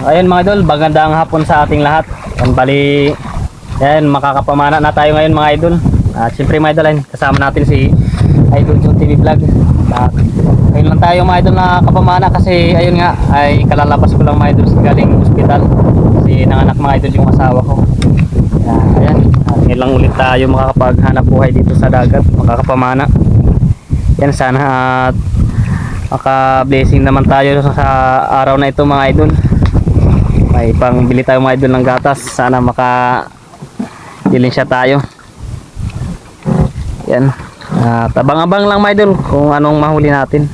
Ayun mga idol, magandang hapon sa ating lahat. Yan, bali, yan, makakapamana na tayo ngayon mga idol. At siyempre mga idol, kasama natin si Idol Jun TV Vlog. At ngayon lang tayo mga idol na kapamana kasi ayun nga, ay kalalabas ko lang mga idol sa galing hospital. Kasi nanganak mga idol yung asawa ko. Ayan, at ngayon lang ulit tayo makakapaghanap buhay dito sa dagat, makakapamana. Yan, sana at maka-blessing naman tayo sa araw na ito mga idol. May pangbili tayo mga idol ng gatas, sana maka-dilin siya tayo. Yan, tabang-abang lang mga idol kung anong mahuli natin.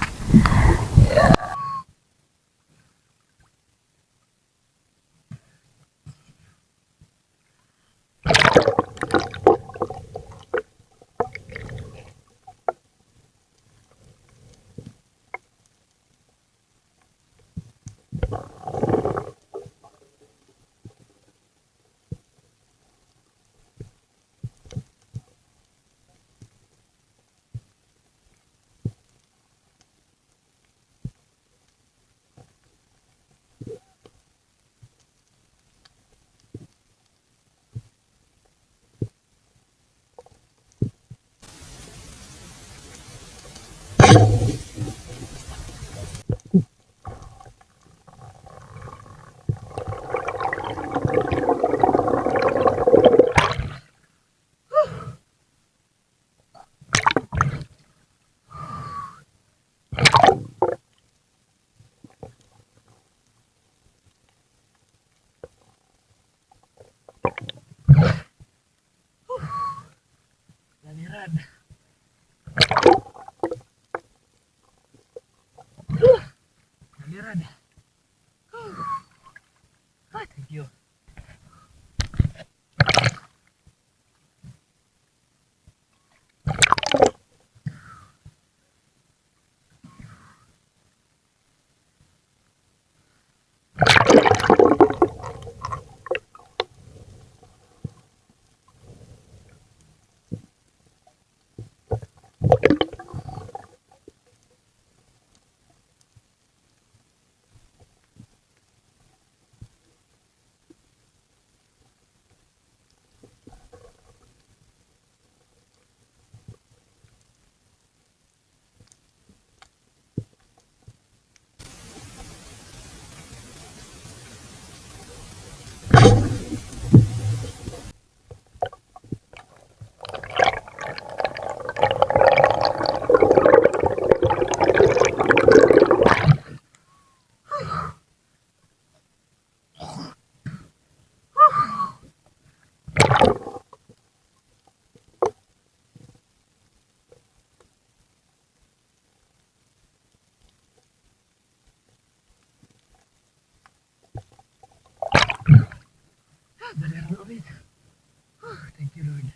Lamiran. Lamiran. Thank you. Lamiran ulit. Thank you Lord.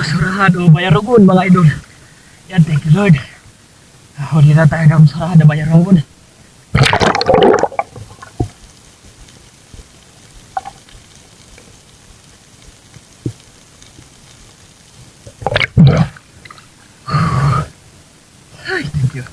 Surahan o bayarogon mga idol. Yan, thank you Lord. Huli na tayo ng surahan na bayarogon. Ay, thank you.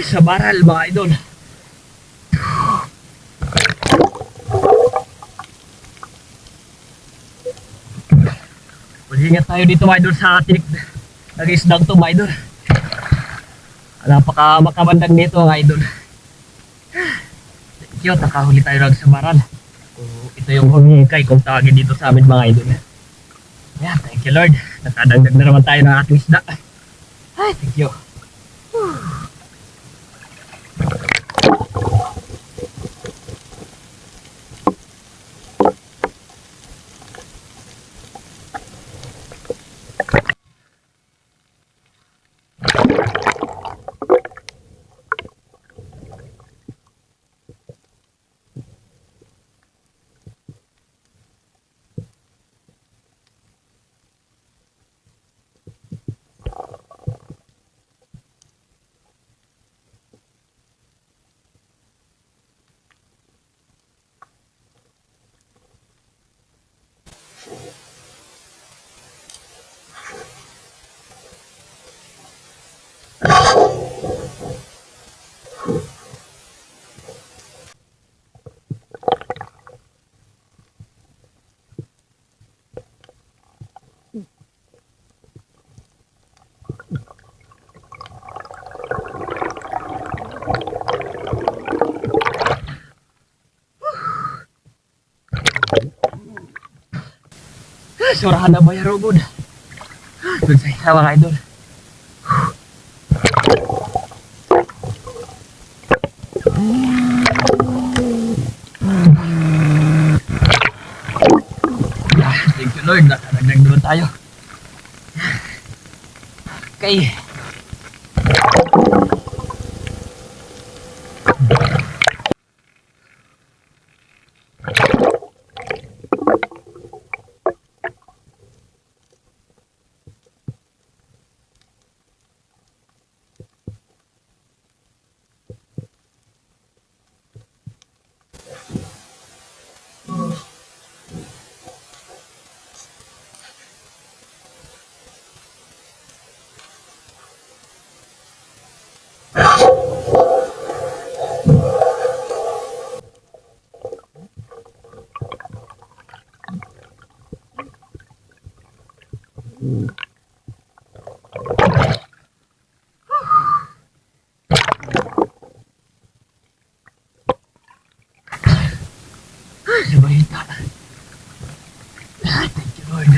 sa baral mga idol. Mag-ingat tayo dito mga idol sa tinik nag-isdang to mga idol. Napaka makabandang nito mga idol. Thank you, nakahuli tayo lang sa baral. Ito yung humingkay kung tawagin dito sa amin mga idol. Ayan, thank you Lord. Nakadagdag na naman tayo ng ating isda. Ay, thank you. Surahan na ba yung robot? Doon sa isa mga idol. Thank you Lord, nakadagdag naman tayo. Okay. Sabahita. Thank you Lord.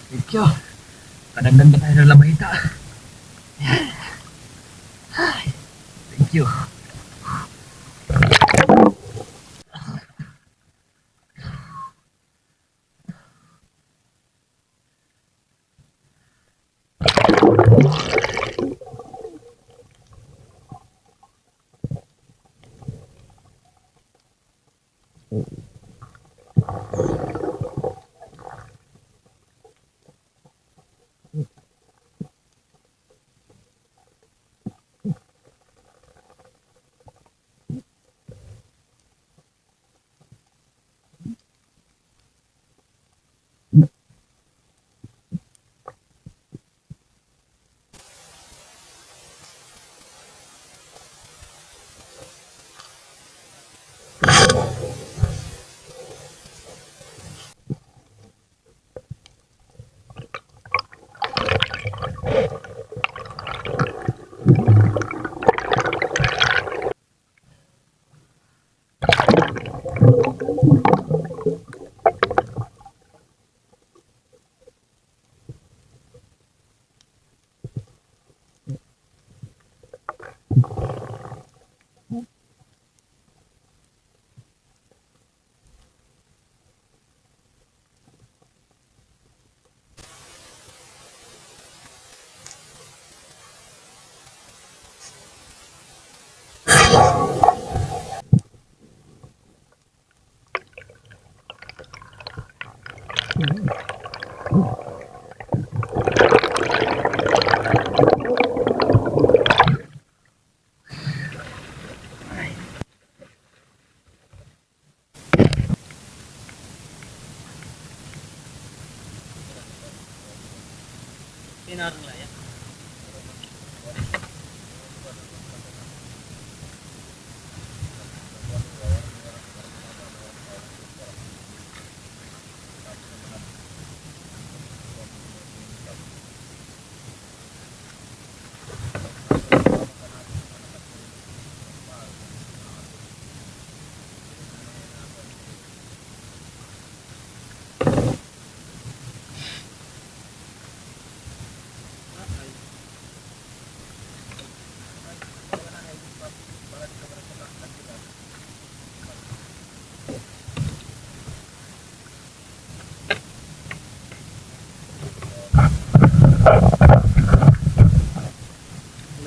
Thank you. Kadagdag ba tayo ng lamahita? Thank you.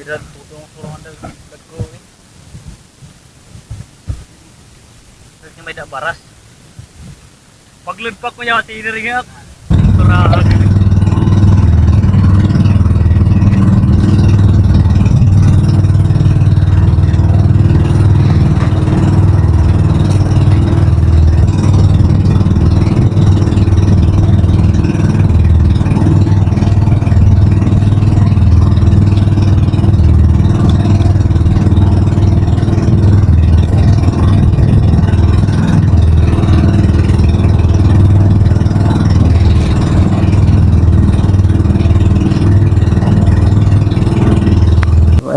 Miran tutong suruhan daw ko eh. Terus may da baras. Pagludpak ko niya tiniringat. Surah.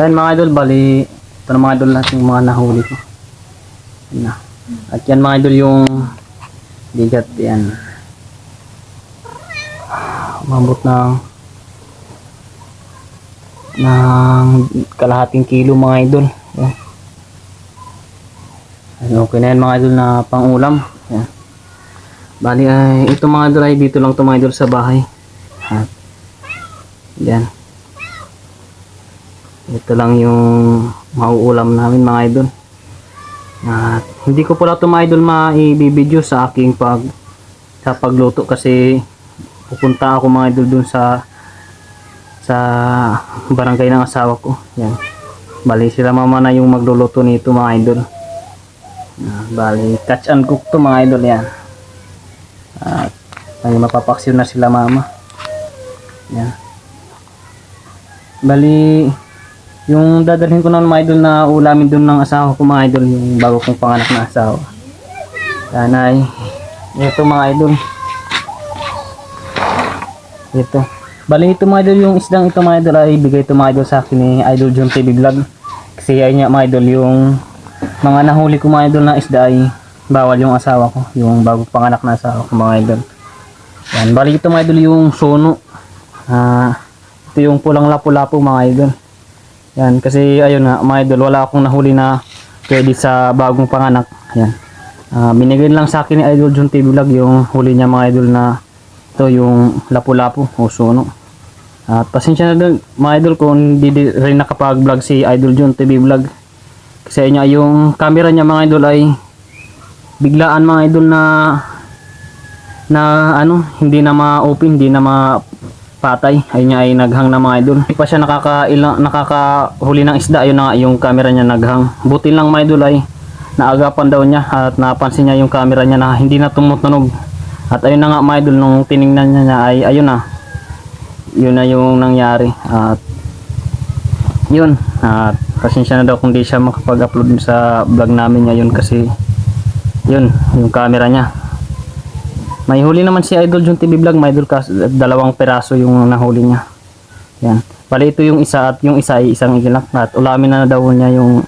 Ayan mga idol, bali ito na mga idol lahat yung mga nahuli ko. Ayan na. At yan mga idol yung bigat yan. Umabot ng kalahating kilo mga idol. Ayan. Ayan, okay na yan mga idol na pang-ulam. Ayan. Bali ay ito mga idol ay dito lang ito mga idol sa bahay. At yan. Ito lang yung mauulam namin mga idol. At hindi ko pala ito mga idol maibibideo sa aking pagluto kasi pupunta ako mga idol dun sa barangay ng asawa ko. Yan. Bali sila mama na yung magluluto nito mga idol. Bali catch and cook to mga idol yan. At may mapapaksyon na sila mama. Yan. Bali yung dadalhin ko na mga idol na ulamin dun ng asawa ko mga idol, yung bago kong panganak na asawa. Yan ay ito mga idol. Ito. Bali ito mga idol, yung isdang ito mga idol ay bigay ito mga idol sa akin ni Idol John TV Vlog. Kasi ay niya mga idol, yung mga nahuli ko mga idol na isda ay bawal yung asawa ko, yung bago panganak na asawa ko mga idol. Yan. Bali ito mga idol yung sono. Ito yung pulang lapu-lapu mga idol. Yan, kasi ayun nga mga idol, wala akong nahuli na pwede sa bagong panganak. Yan. Binigay lang sa akin ni Idol John TV Vlog yung huli niya mga idol na ito yung lapu-lapu o sono. At pasensya na din mga idol kung hindi rin nakapag-vlog si Idol John TV Vlog. Kasi niya yung camera niya mga idol ay biglaan mga idol na hindi na ma-open, hindi na patay. Ayun niya ay naghang na mga idol. Hindi pa siya nakakahuli ng isda. Ayun na nga, yung camera niya naghang. Buti lang mga idol ay naagapan daw niya at napansin niya yung camera niya na hindi na tumutunog. At ayun na nga mga idol, nung tiningnan niya ay ayun na. Yun na yung nangyari. At yun. At pasensya na daw kung di siya makapag-upload sa vlog namin ngayon kasi yun, yung camera niya. May huli naman si Idol John TV Vlog, may idol, 2 peraso yung nahuli niya. Yan. Bali ito yung isa at yung isa ay isang ilak at ulamin na daw niya yung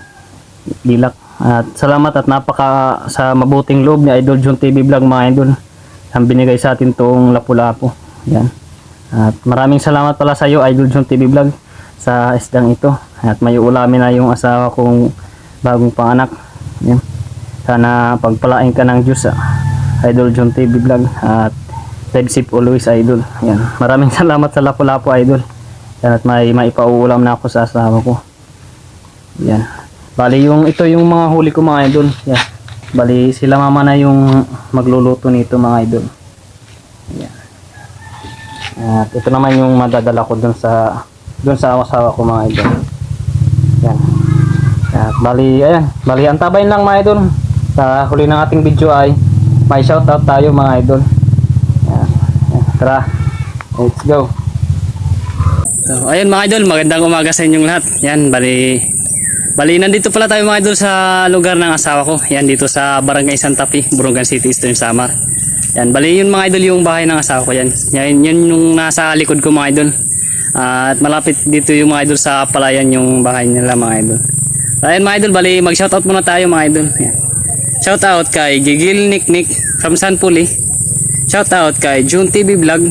dilak. At salamat at napaka sa mabuting loob ni Idol John TV Vlog mga idol. Ang binigay sa atin tong lapu-lapu. Yan. At maraming salamat pala sa iyo Idol John TV Vlog sa isdang ito. At may ulamin na yung asawa kong bagong panganak. Yan. Sana pagpalain ka ng Diyos Idol John TV Vlog at live safe always idol. Yan. Maraming salamat sa lapu-lapu idol. Yan, at may maipauulam na ako sa asawa ko. Yan. Bali ito yung mga huli ko mga idol. Yan. Bali sila mama na yung magluluto nito mga idol. Yan. At ito naman yung madadala ko dun sa asawa ko mga idol. Yan. At bali antabayin lang mga idol. Sa huli ng ating video ay may shoutout tayo mga idol. Yan. Yan. Tara. Let's go. So, ayun mga idol, magandang umaga sa inyong lahat. Yan, bali nandito pala tayo mga idol sa lugar ng asawa ko. Yan, dito sa Barangay Santa Fe, Burungan City, Eastern Samar. Yan, bali yun mga idol yung bahay ng asawa ko yan. Yan yung nasa likod ko mga idol. At malapit dito yung mga idol sa palayan yung bahay nila mga idol. Ayun mga idol, bali mag-shoutout muna tayo mga idol. Yan. Shoutout kay Gigil Niknik from San Puli. Shoutout kay June TV Vlog.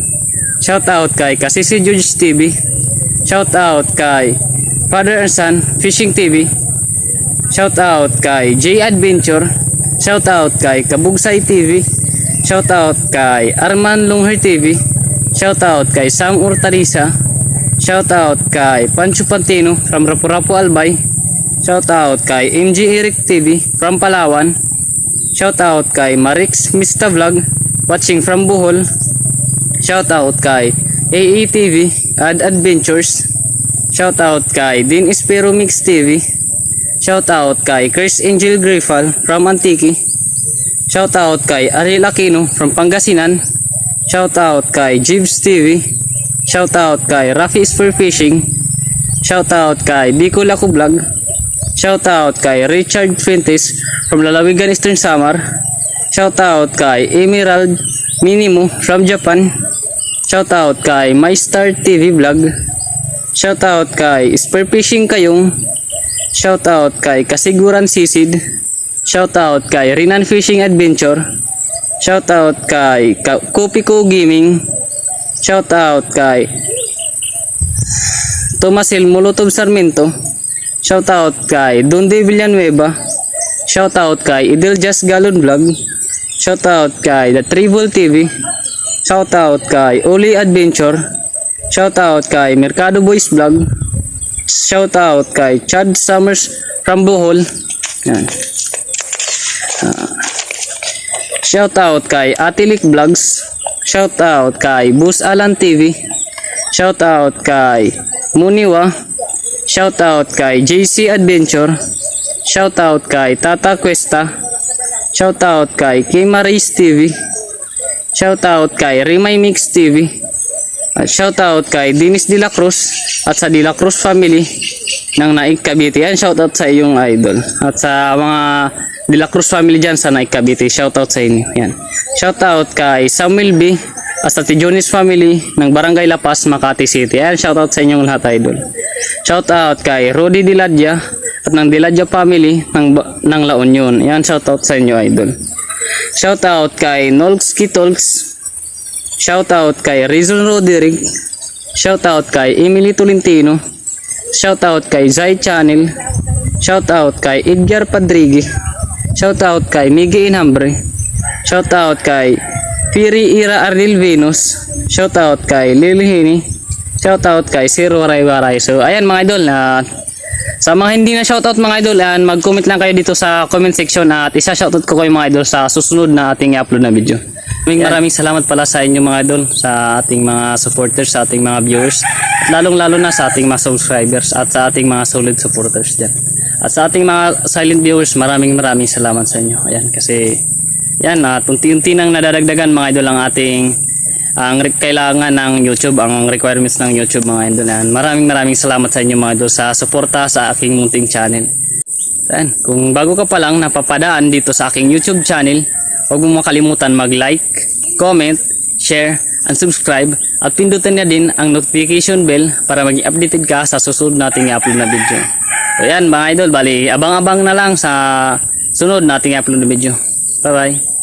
Shoutout kay Kasisi George TV. Shoutout kay Father and Son Fishing TV. Shoutout kay J Adventure. Shoutout kay Kabugsay TV. Shoutout kay Arman Lungher TV. Shoutout kay Sam Urtalisa. Shoutout kay Pancho Pantino from Rapu-Rapu Albay. Shoutout kay MG Eric TV from Palawan. Shoutout kay Marix Mista Vlog watching from Bohol. Shoutout kay AE TV Ad Adventures. Shoutout kay Dean Espero Mix TV. Shoutout kay Chris Angel Grifal from Antique. Shoutout kay Ariel Aquino from Pangasinan. Shoutout kay Jibs TV. Shoutout kay Rafi Spear Fishing. Shoutout kay Bicol Ako Vlog. Shoutout kay Richard Fuentes from Lalawigan, Eastern Samar. Shoutout kay Emerald Minimo from Japan. Shoutout kay My Star TV Vlog. Shoutout kay Spear Fishing Kayong. Shoutout kay Kasiguran Sisid. Shoutout kay Rinan Fishing Adventure. Shoutout kay Kopiko Gaming. Shoutout kay Tomasil Molotov Sarmiento. Shoutout kay Donde Villanueva. Shoutout kay Idel Just Galon Vlog. Shoutout kay The Tribal TV. Shoutout kay Oli Adventure. Shoutout kay Mercado Boys Vlog. Shoutout kay Chad Summers from Bohol. Yan. Shoutout kay Atilik Vlogs. Shoutout kay Bus Alan TV. Shoutout kay Muniwa. Shoutout kay JC Adventure. Shoutout kay Tata Cuesta. Shoutout kay Kimaris TV. Shoutout kay Rimay Mix TV. At shoutout kay Dennis De La Cruz at sa De La Cruz family ng Naik Cavite. Yan, shoutout sa iyong idol. At sa mga De La Cruz family dyan sa Naik Cavite, shoutout sa inyo. Yan. Shoutout kay Samuel B. at sa Tijonis family ng Barangay La Paz, Makati City. Yan, shoutout sa inyong lahat idol. Shoutout kay Rudy Diladya at ng Diladya family ng La Union. Yan, shoutout sa inyo idol. Shoutout kay Nolski Tolks. Shoutout kay Rizon Roderick. Shoutout kay Emily Tolentino. Shoutout kay Zai Channel. Shoutout kay Edgar Padrigue. Shoutout kay Miggy Inhambre. Shoutout kay Piri Ira Ardil Venus. Shoutout kay Lilihini. Shoutout kay Sir Waray Waray. So ayan mga idol, sa mga hindi na shoutout mga idol, mag-comment lang kayo dito sa comment section at isa-shoutout ko kayo mga idol sa susunod na ating i-upload na video. Maraming salamat pala sa inyo mga idol, sa ating mga supporters, sa ating mga viewers, at lalong-lalo na sa ating mga subscribers at sa ating mga solid supporters dyan. At sa ating mga silent viewers, maraming salamat sa inyo. Ayan, kasi yan, unti-unti nang nadadagdagan mga idol ang ating kailangan ng YouTube, ang requirements ng YouTube mga idol. Yan. Maraming salamat sa inyo mga idol sa suporta sa aking munting channel. Yan, kung bago ka pa lang napapadaan dito sa aking YouTube channel, huwag mong makalimutan mag-like, comment, share, and subscribe at pindutin na din ang notification bell para maging updated ka sa susunod nating i-upload na video. So yan mga idol, bali abang-abang na lang sa sunod nating i-upload na video. Bye bye!